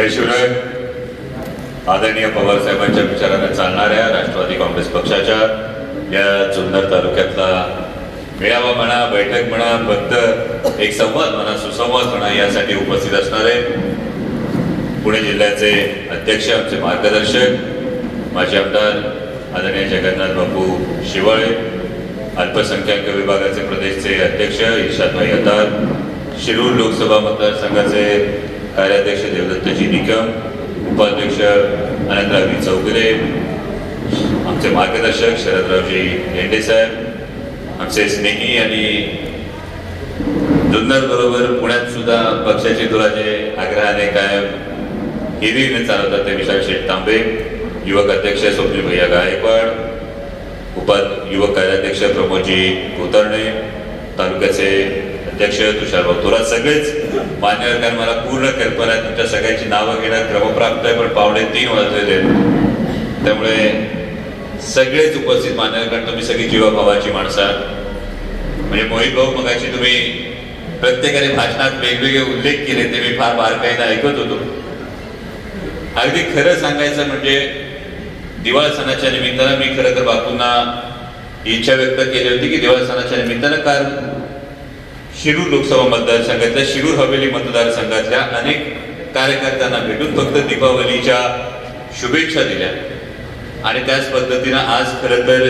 जय शिवराय. आदरणीय पवार साहेबांच्या विचाराने चालणाऱ्या राष्ट्रवादी काँग्रेस पक्षाच्या या जुन्नर तालुक्यातला मेळावा म्हणा, बैठक म्हणा, फक्त एक संवाद म्हणा, सुसंवाद म्हणा यासाठी उपस्थित असणारे पुणे जिल्ह्याचे अध्यक्ष, आमचे मार्गदर्शक, माजी आमदार आदरणीय जगन्नाथ बापू शिवाळे, अल्पसंख्याक विभागाचे प्रदेशचे अध्यक्ष इर्शादभाई अतार, शिरूर लोकसभा मतदारसंघाचे कार्याध्यक्ष देवदत्तजी निकम, उपाध्यक्ष अनंतरावजी चौगुले, आमचे मार्गदर्शक शरदरावजी लेंडे साहेब, आमचे स्नेही आणि जुन्नर बरोबर पुण्यात सुद्धा पक्षाची धुराचे आग्रहाने कायम हिरीने चालवतात ते विशाल शेठ तांबे, युवक अध्यक्ष स्वप्नील भैया गायकवाड, युवक कार्याध्यक्ष प्रमोदजी कोतरणे, तालुक्याचे अध्यक्ष तुषारभाऊ थोरात, सगळेच मान्यवर. कारण मला पूर्ण कल्पना आहे तुमच्या सगळ्यांची नावं घेण्यात क्रमप्राप्त आहे, पण 2:45 वाजलेले त्यामुळे सगळेच उपस्थित मान्यवर. कारण तुम्ही सगळी जीवाभावाची माणसं, म्हणजे मोहित भाऊ मगाशी तुम्ही प्रत्येकाने भाषणात वेगवेगळे उल्लेख केले ते मी फार बारकाईने ऐकत होतो. अगदी खरं सांगायचं म्हणजे दिवाळ सणाच्या निमित्तानं मी खरं तर बापूंना इच्छा व्यक्त केली होती की दिवाळ सणाच्या निमित्तानं काल शिरूर लोकसभा मतदारसंघातल्या शिरूर हवेली मतदारसंघातल्या अनेक कार्यकर्त्यांना भेटून फक्त दीपावलीच्या शुभेच्छा दिल्या आणि त्याच पद्धतीनं आज खरं तर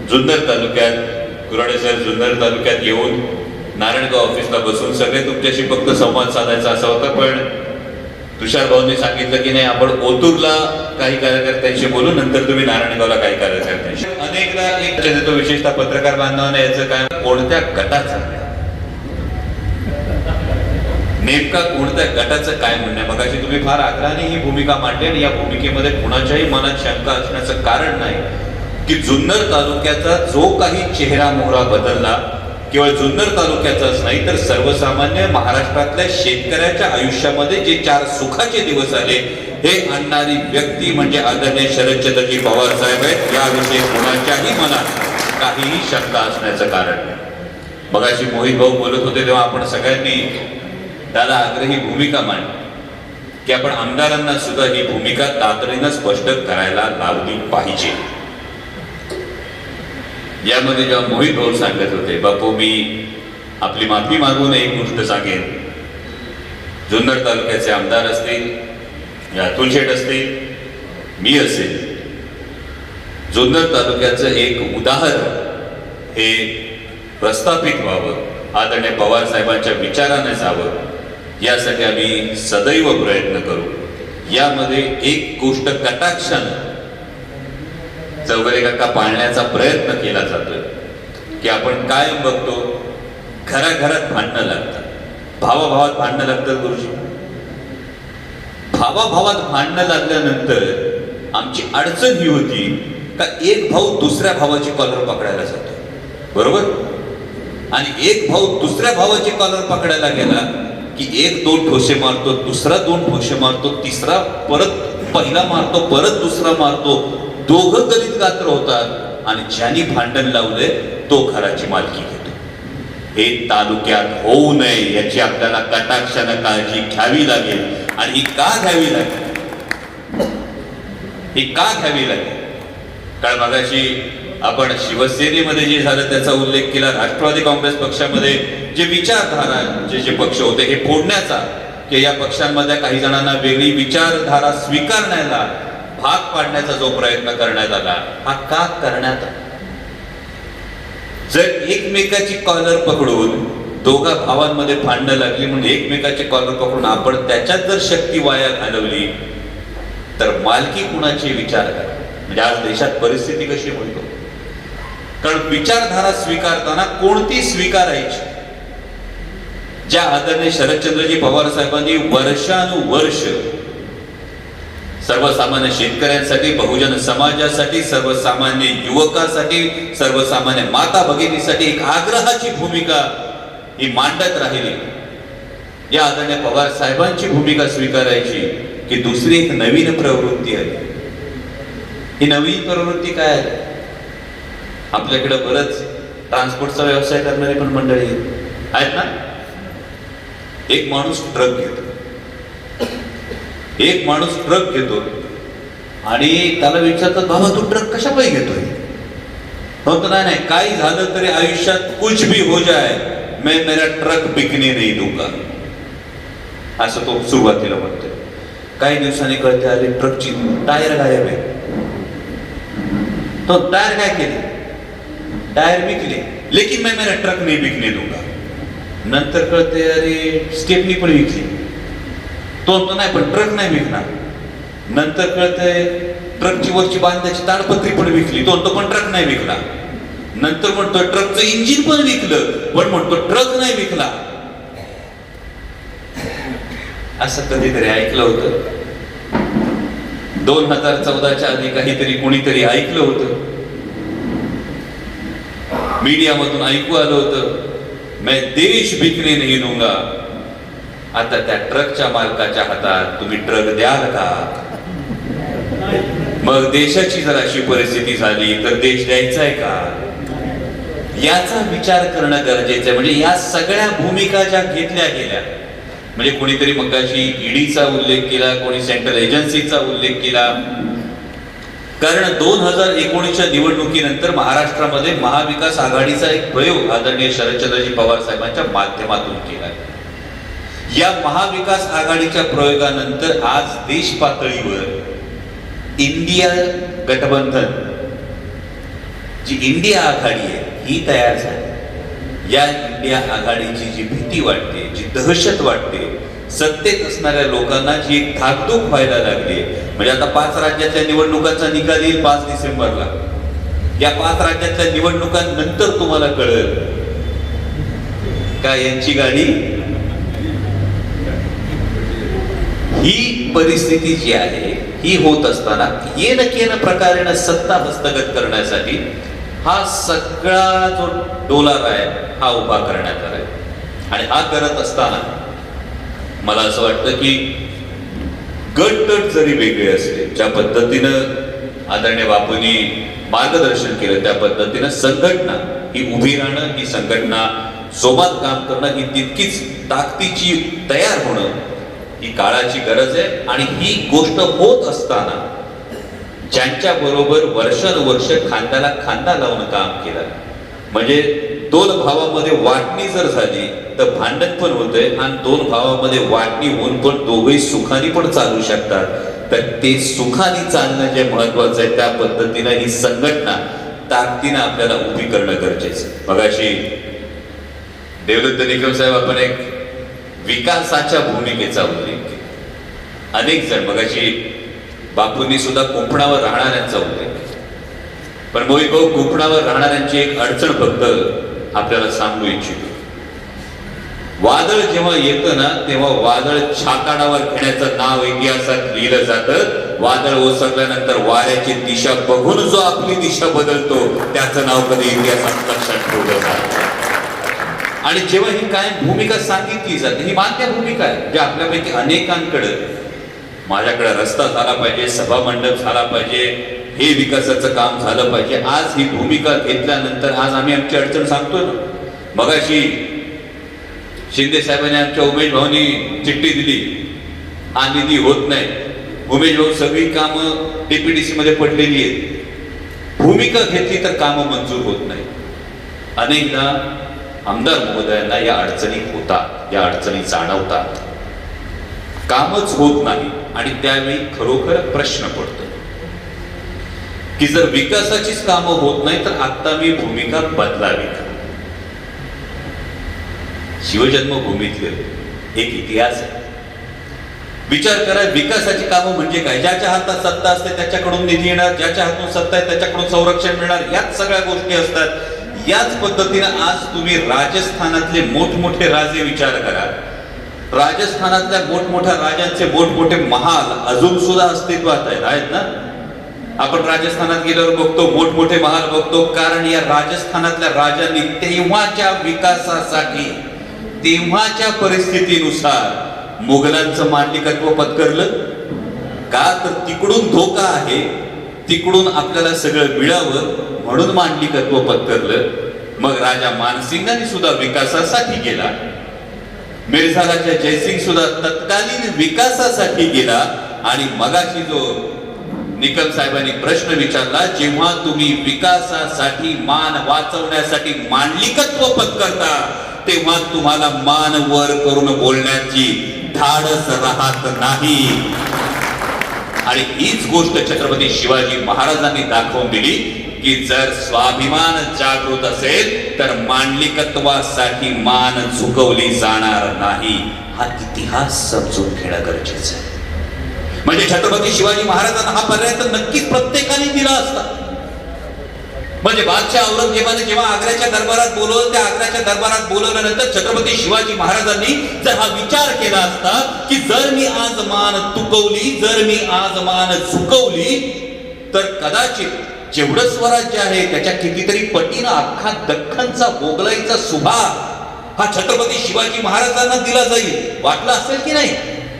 जुन्नर तालुक्यात कुराडे सर जुन्नर तालुक्यात येऊन नारायणगाव ऑफिसला बसून सगळे तुमच्याशी फक्त संवाद साधायचा असा होता. पण तुषार भाऊंनी सांगितलं की नाही, आपण ओतूरला काही कार्यकर्त्यांशी बोलू, नंतर तुम्ही नारायणगावला काही कार्यकर्त्यांशी. अनेकदा एक देतो विशेषतः पत्रकार बांधवांना याचं काय, कोणत्या गटाचा नेमका कोणत्या गटाचं काय म्हणणं आहे. मगाशी तुम्ही फार आग्रहाने ही भूमिका मांडली आणि या भूमिकेमध्ये कुणाच्याही मनात शंका असण्याचं कारण नाही की जुन्नर तालुक्याचा जो काही चेहरा मोहरा बदलला केवळ जुन्नर तालुक्याचाच नाही तर सर्वसामान्य महाराष्ट्रातल्या शेतकऱ्याच्या आयुष्यामध्ये जे 4 सुखाचे दिवस आले हे आणणारी व्यक्ती म्हणजे आदरणीय शरदचंद्रजी पवार साहेब आहेत. याविषयी कोणाच्याही मनात काहीही शंका असण्याचं कारण नाही. मगाशी मोहित भाऊ बोलत होते तेव्हा आपण सगळ्यांनी त्याला आग्रही भूमिका मांडली की आपण आमदारांना सुद्धा ही भूमिका तातडीनं स्पष्ट करायला लावली पाहिजे. यामध्ये जेव्हा मोहित भाऊ सांगत होते, बापू मी आपली माफी मागून एक गोष्ट सांगेन, जुन्नर तालुक्याचे आमदार असतील, अतुल शेठ असतील, मी असेल, जुन्नर तालुक्याचं एक उदाहरण हे प्रस्थापित व्हावं, आदरणीय पवार साहेबांच्या विचाराने जावं, यासाठी आम्ही सदैव प्रयत्न करू. यामध्ये एक गोष्ट कटाक्षानं चौगुले काका पाळण्याचा प्रयत्न केला जातोय की आपण काय बघतो, घराघरात भांडणं लागतात, भावाभावात भांडणं लागतात. गुरुजी, भावाभावात भांडणं लागल्यानंतर आमची अडचण ही होती का एक भाऊ दुसऱ्या भावाची कॉलर पकडायला जातो, बरोबर, आणि एक भाऊ दुसऱ्या भावाची कॉलर पकडायला गेला की 1-2 ठोसे मारतो, दुसरा 2 ठोसे मारतो, तिसरा परत पहिला मारतो, परत दुसरा मारतो, दोघं गलित गात्र होतात आणि ज्यांनी भांडण लावले तो घराची मालकी घेतो. हे तालुक्यात होऊ नये याची आपल्याला कटाक्षानं काळजी घ्यावी लागेल. आणि ही का घ्यावी लागेल, ही का घ्यावी लागेल, कारण मगाशी आपण शिवसेनेमध्ये जे झालं त्याचा उल्लेख केला, राष्ट्रवादी काँग्रेस पक्षामध्ये जे विचारधारा जे पक्ष होते हे फोडण्याचा, की या पक्षांमध्ये काही जणांना वेगळी विचारधारा स्वीकारण्याला भाग पाडण्याचा जो प्रयत्न करण्यात आला, हा का करण्यात आला. जर एकमेकाची कॉलर पकडून दोघा भावांमध्ये भांडणं लागली म्हणून एकमेकाची कॉलर पकडून आपण त्याच्यात जर शक्ती वाया घालवली तर मालकी कुणाची विचार करा. म्हणजे आज देशात परिस्थिती कशी म्हणतो, कारण विचारधारा स्वीकारताना कोणती स्वीकारायची. ज्या आदरणीय शरदचंद्रजी पवार साहेबांनी वर्षानुवर्ष सर्वसामान्य शेतकऱ्यांसाठी, बहुजन समाजासाठी, सर्वसामान्य युवकासाठी, सर्वसामान्य माता भगिनीसाठी एक आग्रहाची भूमिका ही मांडत राहिली. या आदरणीय पवार साहेबांची भूमिका स्वीकारायची की दुसरी एक नवीन प्रवृत्ती आली. ही नवीन प्रवृत्ती काय आहे, आपल्याकडे बरंच ट्रान्सपोर्टचा व्यवसाय करणारी पण मंडळी आहेत ना. एक माणूस ट्रक घेतो, एक माणूस ट्रक घेतो आणि त्याला विचारतात, बाबा तू ट्रक कशा पायी घेतोय? म्हणतो नाही, काही झालं तरी आयुष्यात कुछ भी हो जाए मैं मेरा ट्रक बिकने नहीं दूंगा, असं तो सुरुवातीला म्हणतोय. काही दिवसांनी कळते, अरे ट्रकची टायर गायब आहे. तो टायर काय केले? टायर विकले, लेकिन मैं मेरा ट्रक नहीं बिकने दूंगा. नंतर कळते, अरे स्टेपनी पण विकली. तो नाही, पण ट्रक नाही विकणार. नंतर कळते, ट्रकची वरची बांधायची ताडपत्री पण विकली. तो पण ट्रक नाही विकला. नंतर म्हणतो ट्रकचं इंजिन पण विकलं, पण म्हणतो ट्रक नाही विकला. असं कधीतरी ऐकलं होतं. 2014च्या आधी काहीतरी कोणीतरी ऐकलं होतं, मीडियामधून ऐकू आलं होतं, मैं देश बिकने नहीं दूंगा. आता त्या ट्रकच्या मालकाच्या हातात तुम्ही ट्रक द्याल का? मग देशाची जर अशी परिस्थिती झाली तर देश द्यायचा आहे का? याचा विचार करणं गरजेचं आहे. म्हणजे या सगळ्या भूमिका ज्या घेतल्या गेल्या, म्हणजे कोणीतरी मगाशी ईडीचा उल्लेख केला, कोणी सेंट्रल एजन्सीचा उल्लेख केला. कारण 2019च्या निवडणुकीनंतर महाराष्ट्रामध्ये महाविकास आघाडीचा एक प्रयोग आदरणीय शरदचंद्रजी पवार साहेबांच्या माध्यमातून केला. या महाविकास आघाडीच्या प्रयोगानंतर आज देश पातळीवर इंडिया गठबंधन, जी इंडिया आघाडी आहे, ही तयार झाली. या इंडिया आघाडीची जी भीती वाटते, जी दहशत वाटते, सत्तेत असणाऱ्या लोकांना जी एक धाकधूक व्हायला लागली. म्हणजे आता 5 राज्यातल्या निवडणुकांचा निकाल येईल 5 डिसेंबरला. या 5 राज्यातल्या निवडणुकांनंतर तुम्हाला कळेल का यांची गाडी. ही परिस्थिती जी आहे ही होत असताना येन प्रकारेनं सत्ता हस्तगत करण्यासाठी हा सगळा जो डोलारा आहे हा उभा करण्यात आलाय. आणि हा करत असताना मला असं वाटतं की गट जरी वेगळे असले, ज्या पद्धतीनं आदरणीय बापूंनी मार्गदर्शन केलं त्या पद्धतीनं संघटना ही उभी राहणं, ही संघटना सोबत काम करणं, ही तितकीच ताकदीची तयार होणं ही काळाची गरज आहे. आणि ही गोष्ट होत असताना ज्यांच्या बरोबर वर्षानुवर्ष खांद्याला खांदा लावून काम केलं, म्हणजे 2 भावामध्ये वाटणी जर झाली तर भांडण पण होतंय, आणि 2 भावामध्ये वाटणी होऊन पण दोघेही सुखाने पण चालू शकतात. तर ते सुखाने चालणं जे महत्वाचं आहे, त्या पद्धतीनं ही संघटना ताकदीनं आपल्याला उभी करणं गरजेचं. मगाशी देवदत्त निकम साहेब आपण एक विकासाच्या भूमिकेचा उल्लेख केला. अनेक जण, मगाशी बापूंनी सुद्धा कोकणावर राहणाऱ्यांचा उल्लेख केला. पण मोहित भाऊ, कोकणावर राहणाऱ्यांची एक अडचण फक्त आपल्याला सांगू इच्छितो. वादळ जेव्हा येतं ना, तेव्हा वादळ छाताडावर घेण्याचं नाव इतिहासात लिहिलं जातं. वादळ ओसरल्यानंतर वाऱ्याची दिशा बघून जो आपली दिशा बदलतो त्याचं नाव कधी इतिहासात लक्षात ठेवलं जातं. आणि जेव्हा ही कायम भूमिका सांगितली जाते, ही मान्य भूमिका आहे, ज्या आपल्यापैकी अनेकांकडे, माझ्याकडे रस्ता झाला पाहिजे, सभा मंडप झाला पाहिजे, हे विकासाचं काम झालं पाहिजे. आज ही भूमिका घेतल्यानंतर आज आम्ही आमची अडचण सांगतोय ना. मगाशी शिंदे साहेबांनी आमच्या उमेश भाऊनी चिठ्ठी दिली, हा निधी होत नाही. उमेश भाऊ, सगळी कामं टीपीडीसी मध्ये पडलेली आहेत. भूमिका घेतली तर कामं मंजूर होत नाही. अनेकदा आमदार महोदयांना या अडचणी होतात, या अडचणी जाणवतात, कामच होत नाही. आणि त्यावेळी खरोखर प्रश्न पडतो की जर विकासाचीच कामं होत नाही तर आता मी भूमिका बदलावी का? शिवजन्मभूमीतले एक इतिहास आहे. विचार करा, विकासाची कामं म्हणजे काय? ज्याच्या हातात सत्ता असते त्याच्याकडून निधी येणार, ज्याच्या हातून सत्ता आहे त्याच्याकडून संरक्षण मिळणार, याच सगळ्या गोष्टी असतात. याच पद्धतीनं आज तुम्ही राजस्थानातले मोठमोठे राजे विचार करा. राजस्थानातल्या मोठमोठ्या राजांचे मोठमोठे महाल अजून सुद्धा अस्तित्वात आहेत ना. आपण राजस्थानात गेल्यावर बघतो मोठमोठे महाल बघतो, कारण या राजस्थानातल्या राजांनी तेव्हाच्या विकासासाठी, तेव्हाच्या परिस्थितीनुसार मुघलांचं मांडलिकत्व पत्करलं का? तर तिकडून धोका आहे, तिकडून आपल्याला सगळं मिळावं म्हणून मांडलिकत्व पत्करलं. मग राजा मानसिंगांनी सुद्धा विकासासाठी गेला. मिर्झा राजा जयसिंग सुद्धा तत्कालीन विकासासाठी गेला. आणि मगाशी जो निकम साहेबांनी प्रश्न विचारला, जेव्हा तुम्ही विकासासाठी मान वाचवण्यासाठी मांडलिकत्व पत्करता तेव्हा तुम्हाला मान वर करून बोलण्याची धाडस राहत नाही. आणि हीच गोष्ट छत्रपती शिवाजी महाराजांनी दाखवून दिली की जर स्वाभिमान जागृत असेल तर मांडलिकत्वासाठी मान झुकवली जाणार नाही. हा इतिहास समजून घेणं गरजेचं आहे. म्हणजे छत्रपती शिवाजी महाराजांना हा पर्याय तर नक्कीच प्रत्येकाने दिला असता. म्हणजे बादशाह औरंगजेबाने जेव्हा आग्र्याच्या दरबारात बोलवलं, त्या आग्र्याच्या दरबारात बोलवल्यानंतर छत्रपती शिवाजी महाराजांनी जर हा विचार केला असता की जर मी आज मान तुकवली, जर मी आज मान झुकवली, तर कदाचित जेवढं स्वराज्य आहे त्याच्या कितीतरी पटीनं अख्खा दख्खनचा मोगलाईचा सुभाग हा छत्रपती शिवाजी महाराजांना दिला जाईल. वाटलं असेल की नाही?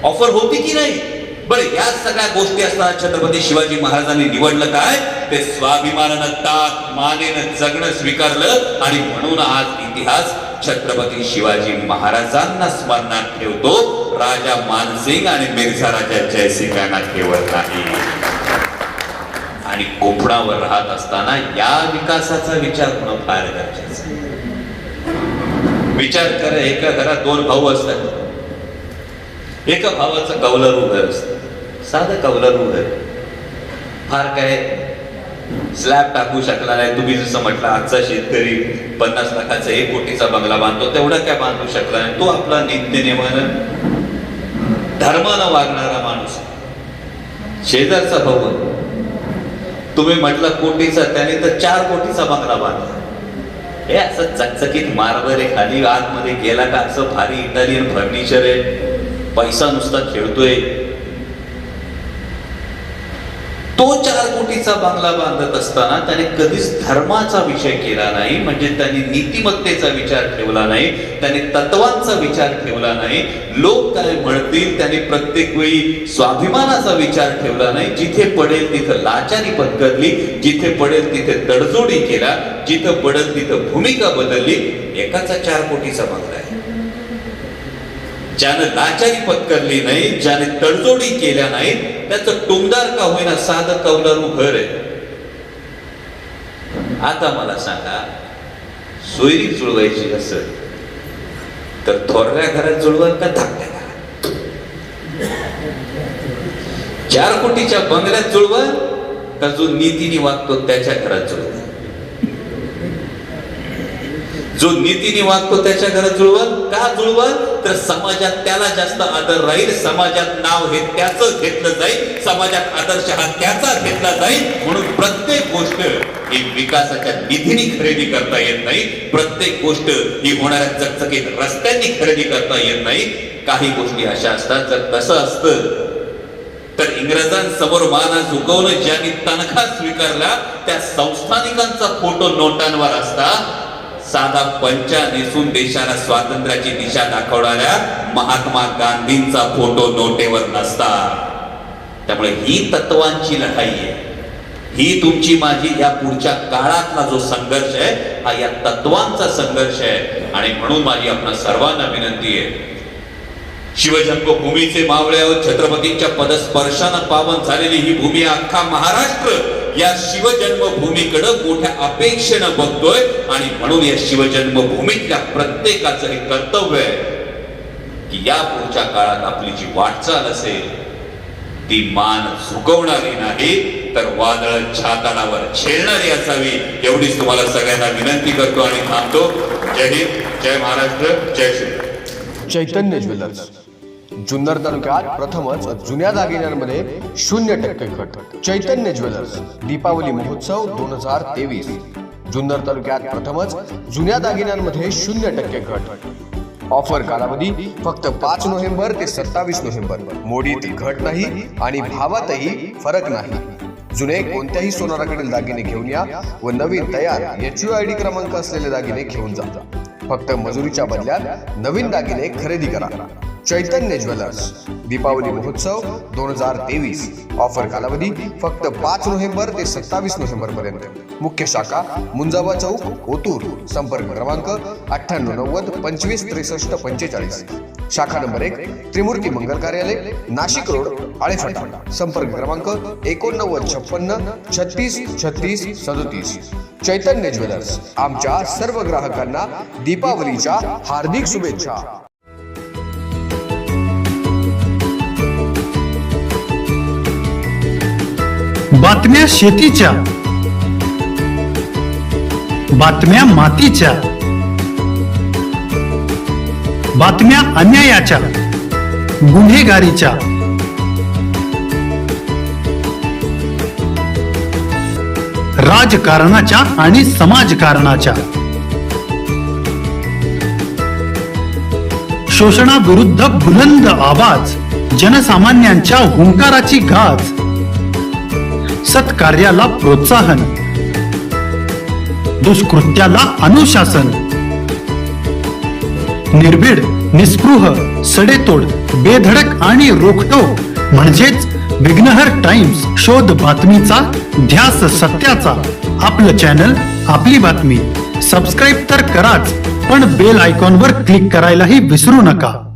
ऑफर होती की नाही? बरं, या सगळ्या गोष्टी असताना छत्रपती शिवाजी महाराजांनी निवडलं काय? ते स्वाभिमानानं ताक मानेनं जगणं स्वीकारलं. आणि म्हणून आज इतिहास छत्रपती शिवाजी महाराजांना स्मरणात ठेवतो, राजा मानसिंग आणि मिर्झा राजा जयसिंगांना ठेवत नाही. आणि कोकणावर राहत असताना या विकासाचा विचार होणं फार गरजेचं आहे. विचार करा, एका घरात दोन भाऊ असतात. एका भावाचं कौलारू घर असतं, साधं कौलारू घर, फार काय स्लॅब टाकू शकला नाही. तुम्ही जसं म्हटलं, आजचा शेतकरी 50 लाखाचा 1 कोटीचा बंगला बांधतो, तेवढा काय बांधू शकला नाही. तो आपला नित्यनेमानं धर्मानं वागणारा माणूस. शेजारचा भाऊ, तुम्ही म्हटलं कोटीचा, त्याने तर 4 कोटीचा बंगला बांधला. हे असं चकचकीत मार्बल आहे, खाली आतमध्ये गेला का असं भारी इटालियन फर्निचर आहे, पैसा नुसता खेळतोय. तो 4 कोटीचा बंगला बांधत असताना त्याने कधीच धर्माचा विषय केला नाही. म्हणजे त्याने नीतिमत्तेचा विचार ठेवला नाही, त्याने तत्वांचा विचार ठेवला नाही. लोक काय म्हणतील त्याने प्रत्येक वेळी स्वाभिमानाचा विचार ठेवला नाही. जिथे पडेल तिथं लाचारी पत्करली, जिथे पडेल तिथे तडजोडी केला, जिथं पडेल तिथं भूमिका बदलली. एकाचा 4 कोटीचा बंगला आहे. ज्यानं लाचारी पत्करली नाही, ज्याने तडजोडी केल्या नाही, त्याचं टुमदार का होईना साधं कौलारू घर आहे. आता मला सांगा, सोयरी जुळवायची असेल तर थोरल्या घरात जुळवाल का धाकट्या घरात? 4 कोटीच्या बंगल्यात जुळवाल का जो नीतीने वागतो त्याच्या घरात जुळवाल? जो नीतीने वागतो त्याच्या घरात जुळवाल. का जुळवाल? तर समाजात त्याला जास्त आदर राहील, समाजात नाव हे त्याचं घेतलं जाईल, समाजात आदर्श हा त्याचा घेतला जाईल. म्हणून प्रत्येक गोष्ट ही विकासाच्या निधीने खरेदी करता येत नाही. प्रत्येक गोष्ट ही होणाऱ्या चकचकीत रस्त्यांनी खरेदी करता येत नाही. काही गोष्टी अशा असतात, जर तसं असतं तर इंग्रजांसमोर माना झुकवणं ज्यांनी तनखा स्वीकारला त्या संस्थानिकांचा फोटो नोटांवर असता. साधा पंचा नेसून देशाला स्वातंत्र्याची दिशा दाखवणाऱ्या महात्मा गांधींचा फोटो नोटेवर नसता. त्यामुळे ही तत्वांची लढाई आहे. ही तुमची माझी या पुढच्या काळातला जो संघर्ष आहे हा या तत्वांचा संघर्ष आहे. आणि म्हणून माझी आपल्या सर्वांना विनंती आहे, शिवजन्मभूमीचे मावळ्यावर छत्रपतींच्या पदस्पर्शानं पावन झालेली ही भूमी, अख्खा महाराष्ट्र या शिवजन्मभूमीकडे मोठ्या अपेक्षेनं बघतोय. आणि म्हणून या शिवजन्मभूमीतल्या प्रत्येकाचं हे कर्तव्य आहे की या पुढच्या काळात आपली जी वाटचाल असेल ती मान झुकवणारी नाही तर वादळ छाताडावर झेलणारी असावी. एवढीच तुम्हाला सगळ्यांना विनंती करतो आणि थांबतो. जय हिंद, जय महाराष्ट्र, जय श्री. चैतन्य ज्वेलर्स, जुन्नर तालुक्यात प्रथमच जुन्या दागिन्यांमध्ये 0% घट. चैतन्य ज्वेलर्स दीपावली महोत्सव 2023. जुन्नर तालुक्यात प्रथमच जुन्या दागिन्यांमध्ये 0% घट. ऑफर कालावधी फक्त 5 नोव्हेंबर ते 27 नोव्हेंबर. मोडीत घट नाही आणि भावातही फरक नाही. जुने कोणत्याही सोनाराकडील दागिने घेऊन या व नवीन तयार HUID क्रमांक असलेले दागिने घेऊन जा. फक्त मजुरीच्या बदल्यात नवीन दागिने खरेदी करा. चैतन्य ज्वेलर्स दीपावली महोत्सव 2023. ऑफर कालावधी फक्त 5 नोव्हेंबर ते 27 नोव्हेंबर पर्यंत. मुख्य शाखा मुंजावा चौक, ओतूर. संपर्क क्रमांक 9890 25 63 45. शाखा नंबर 1, त्रिमूर्ती मंगल कार्यालय, नाशिक रोड, आळेफाटा. संपर्क क्रमांक 8956 36 36 37. चैतन्य ज्वेलर्स. आमच्या सर्व ग्राहकांना दीपावलीच्या हार्दिक शुभेच्छा. बातम्या शेतीच्या, बातम्या मातीच्या, बातम्या अन्यायाच्या, गुन्हेगारीच्या, राजकारणाच्या आणि समाजकारणाच्या, शोषणाविरुद्ध बुलंद आवाज, जनसामान्यांच्या हुंकाराची गाज, सत्कार्याला प्रोत्साहन, दुष्कृत्याला अनुशासन, निर्भीड, निस्पृह, सडेतोड, बेधडक आणि रोखटोक म्हणजेच विघ्नहर टाइम्स. शोध बातमीचा, ध्यास सत्याचा. आपलं चॅनल, आपली बातमी. सबस्क्राईब तर कराच, पण बेल आयकॉनवर क्लिक करायलाही विसरू नका.